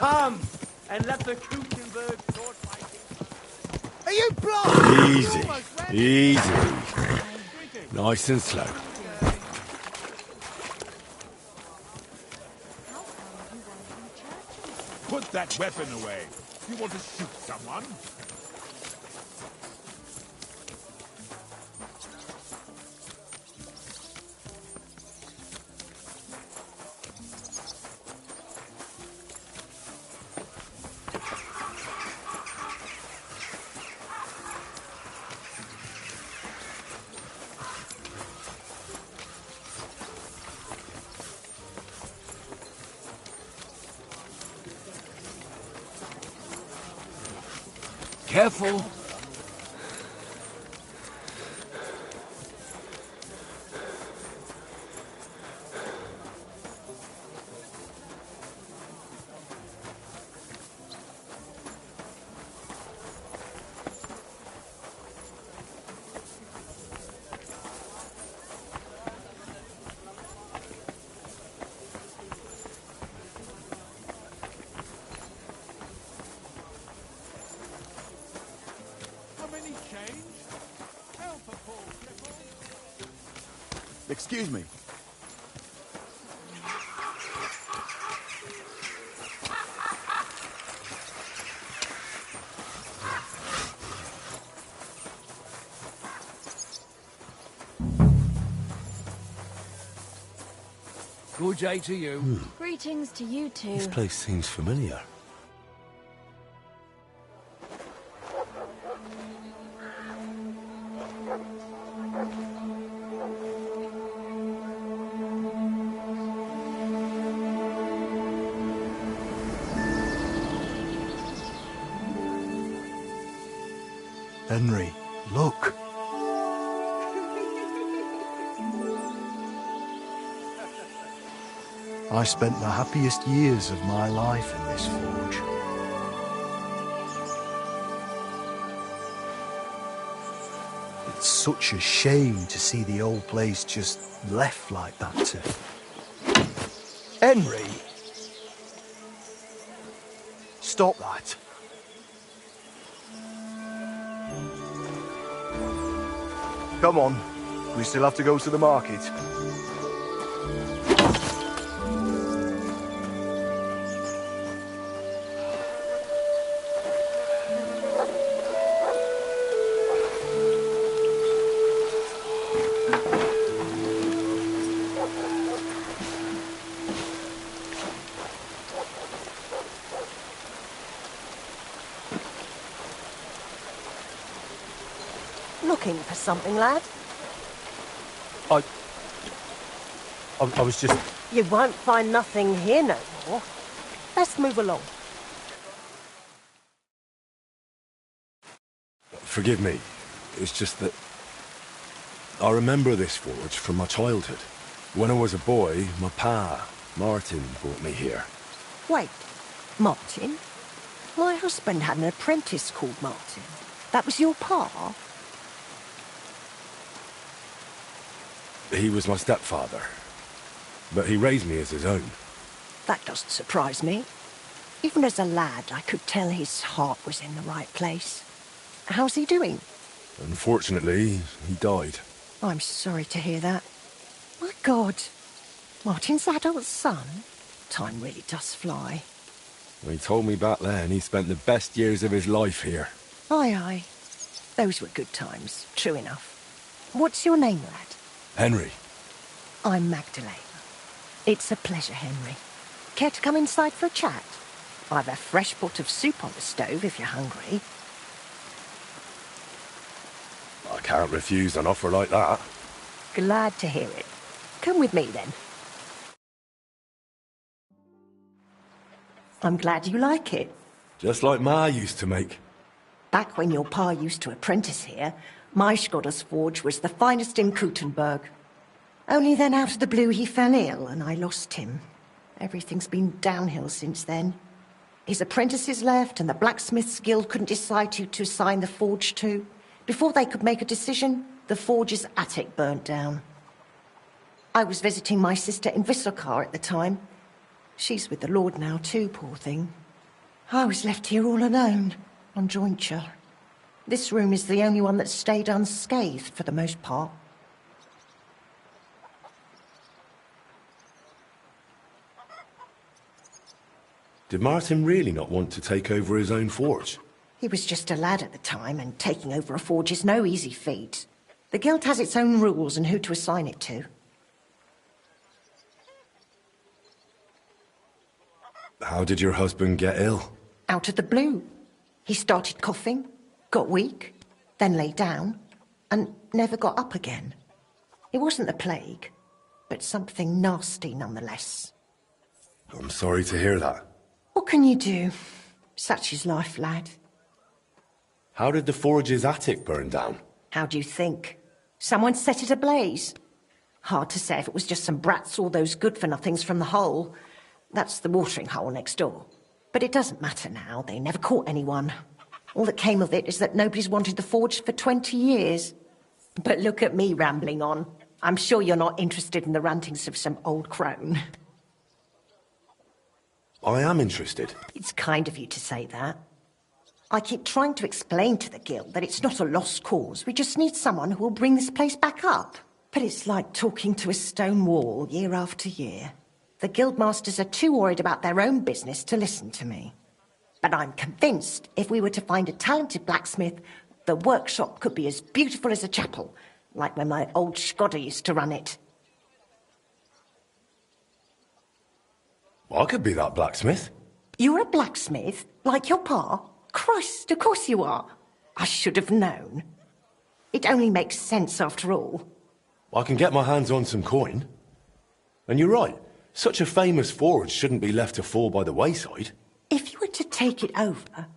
Come and let the Gutenberg sword fighting. Are you blind? Easy. Easy. Nice and slow. Put that weapon away. You want to shoot someone? Careful. Excuse me. Good day to you. Greetings to you too. This place seems familiar. Henry, look. I spent the happiest years of my life in this forge. It's such a shame to see the old place just left like that to... Henry! Stop that. Come on, we still have to go to the market. Looking for something, lad? I was just... You won't find nothing here no more. Let's move along. Forgive me. It's just that... I remember this forge from my childhood. When I was a boy, my pa, Martin, brought me here. Wait, Martin? My husband had an apprentice called Martin. That was your pa? He was my stepfather. But he raised me as his own. That doesn't surprise me. Even as a lad, I could tell his heart was in the right place. How's he doing? Unfortunately, he died. I'm sorry to hear that. My God, Martin's adult son? Time really does fly. He told me back then he spent the best years of his life here. Aye, aye. Those were good times, true enough. What's your name, lad? Henry. I'm Magdalene. It's a pleasure, Henry. Care to come inside for a chat? I've a fresh pot of soup on the stove if you're hungry. I can't refuse an offer like that. Glad to hear it. Come with me, then. I'm glad you like it. Just like Ma used to make. Back when your pa used to apprentice here, my Skodder's forge was the finest in Gutenberg. Only then out of the blue he fell ill and I lost him. Everything's been downhill since then. His apprentices left and the blacksmith's guild couldn't decide who to assign the forge to. Before they could make a decision, the forge's attic burnt down. I was visiting my sister in Visokar at the time. She's with the Lord now too, poor thing. I was left here all alone, on jointure. This room is the only one that stayed unscathed for the most part. Did Martin really not want to take over his own forge? He was just a lad at the time, and taking over a forge is no easy feat. The guild has its own rules and who to assign it to. How did your husband get ill? Out of the blue. He started coughing, got weak, then lay down, and never got up again. It wasn't the plague, but something nasty nonetheless. I'm sorry to hear that. What can you do? Such is life, lad. How did the forge's attic burn down? How do you think? Someone set it ablaze. Hard to say if it was just some brats or those good-for-nothings from the hole. That's the watering hole next door. But it doesn't matter now. They never caught anyone. All that came of it is that nobody's wanted the forge for 20 years. But look at me rambling on. I'm sure you're not interested in the rantings of some old crone. I am interested. It's kind of you to say that. I keep trying to explain to the guild that it's not a lost cause. We just need someone who will bring this place back up. But it's like talking to a stone wall year after year. The guildmasters are too worried about their own business to listen to me. But I'm convinced if we were to find a talented blacksmith, the workshop could be as beautiful as a chapel, like when my old Shkodder used to run it. I could be that blacksmith. You're a blacksmith? Like your pa? Christ, of course you are. I should have known. It only makes sense after all. I can get my hands on some coin. And you're right. Such a famous forge shouldn't be left to fall by the wayside. If you were to take it over,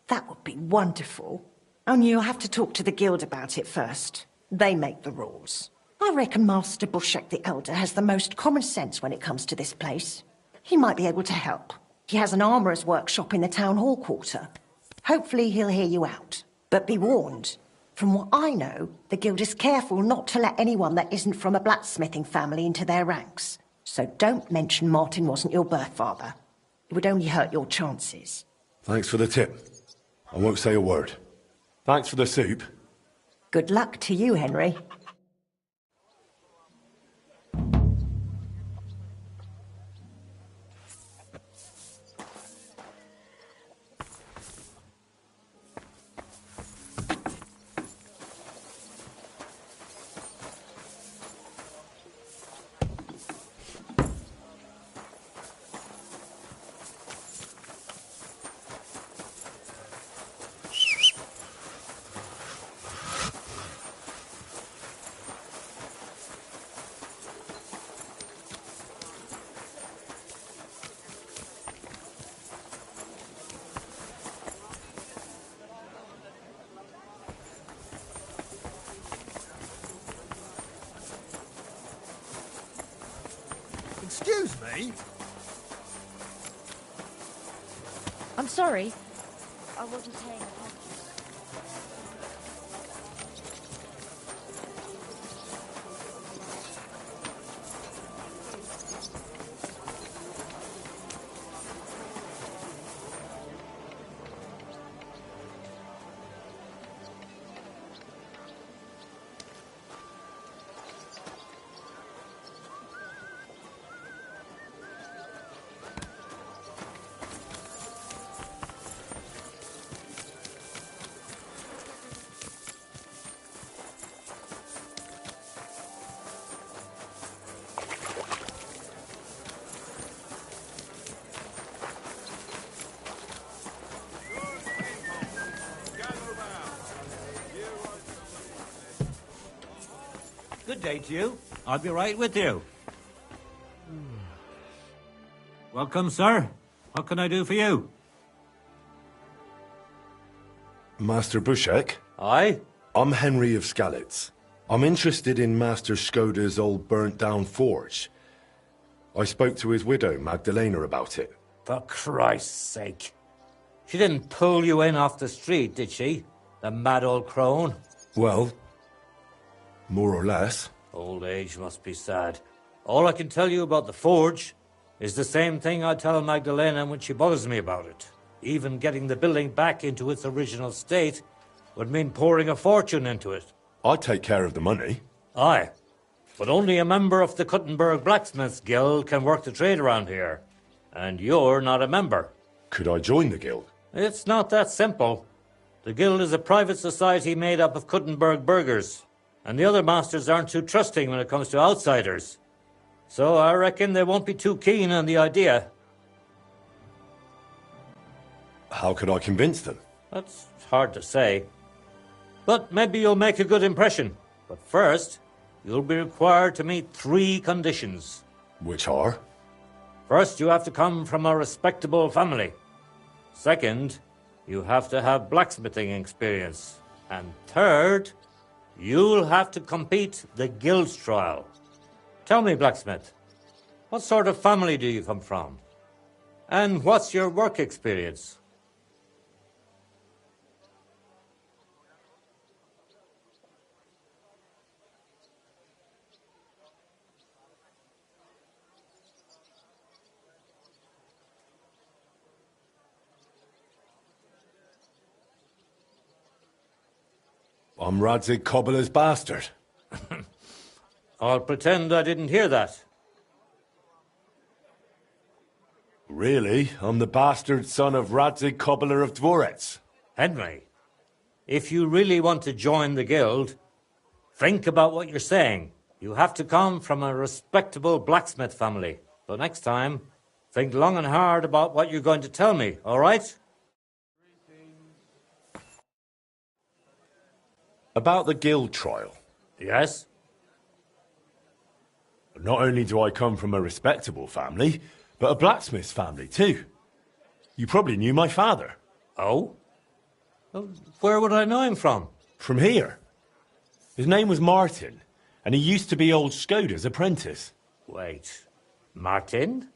that would be wonderful. Only you'll have to talk to the guild about it first. They make the rules. I reckon Master Bushek the Elder has the most common sense when it comes to this place. He might be able to help. He has an armourer's workshop in the town hall quarter. Hopefully he'll hear you out. But be warned. From what I know, the guild is careful not to let anyone that isn't from a blacksmithing family into their ranks. So don't mention Martin wasn't your birth father. It would only hurt your chances. Thanks for the tip. I won't say a word. Thanks for the soup. Good luck to you, Henry. Excuse me? I'm sorry. I wasn't paying attention. Good day to you. I'll be right with you. Welcome, sir. What can I do for you? Master Bushek? Aye? I'm Henry of Skalitz. I'm interested in Master Shkodder's old burnt-down forge. I spoke to his widow, Magdalena, about it. For Christ's sake. She didn't pull you in off the street, did she? The mad old crone? Well, more or less. Old age must be sad. All I can tell you about the forge is the same thing I tell Magdalena when she bothers me about it. Even getting the building back into its original state would mean pouring a fortune into it. I'd take care of the money. Aye, but only a member of the Kuttenberg Blacksmiths Guild can work the trade around here. And you're not a member. Could I join the guild? It's not that simple. The guild is a private society made up of Kuttenberg burghers, and the other masters aren't too trusting when it comes to outsiders. So I reckon they won't be too keen on the idea. How could I convince them? That's hard to say. But maybe you'll make a good impression. But first, you'll be required to meet 3 conditions. Which are? First, you have to come from a respectable family. Second, you have to have blacksmithing experience. And third, you'll have to compete the guild trial. Tell me, blacksmith, what sort of family do you come from? And what's your work experience? I'm Radzig Cobbler's bastard. I'll pretend I didn't hear that. Really? I'm the bastard son of Radzig Cobbler of Dvorets. Henry, if you really want to join the guild, think about what you're saying. You have to come from a respectable blacksmith family. So next time, think long and hard about what you're going to tell me, all right? About the guild trial. Yes? Not only do I come from a respectable family, but a blacksmith's family too. You probably knew my father. Oh? Well, where would I know him from? From here. His name was Martin, and he used to be old Skoda's apprentice. Wait, Martin?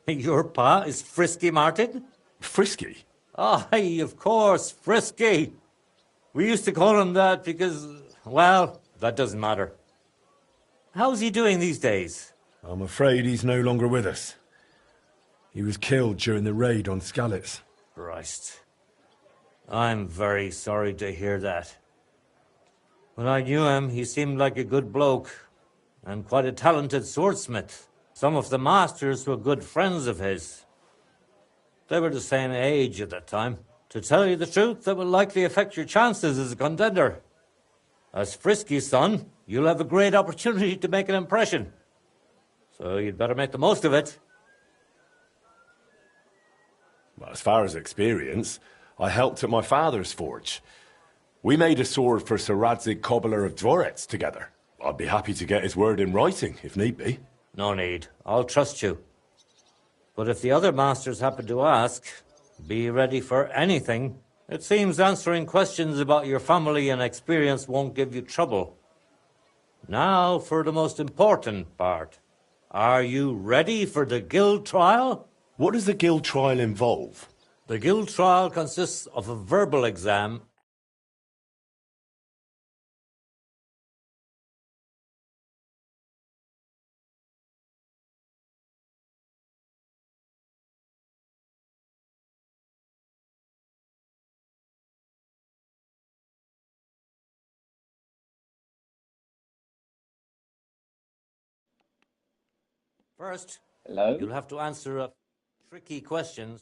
Your pa is Frisky Martin? Frisky? Aye, of course, Frisky. We used to call him that because, well, that doesn't matter. How's he doing these days? I'm afraid he's no longer with us. He was killed during the raid on Skalitz. Christ. I'm very sorry to hear that. When I knew him, he seemed like a good bloke and quite a talented swordsmith. Some of the masters were good friends of his. They were the same age at that time. To tell you the truth, that will likely affect your chances as a contender. As Frisky's son, you'll have a great opportunity to make an impression. So you'd better make the most of it. Well, as far as experience, I helped at my father's forge. We made a sword for Sir Radzig Cobbler of Dvorets together. I'd be happy to get his word in writing, if need be. No need. I'll trust you. But if the other masters happen to ask, be ready for anything. It seems answering questions about your family and experience won't give you trouble. Now for the most important part. Are you ready for the guild trial? What does the guild trial involve? The guild trial consists of a verbal exam. First, Hello? you'll have to answer tricky questions.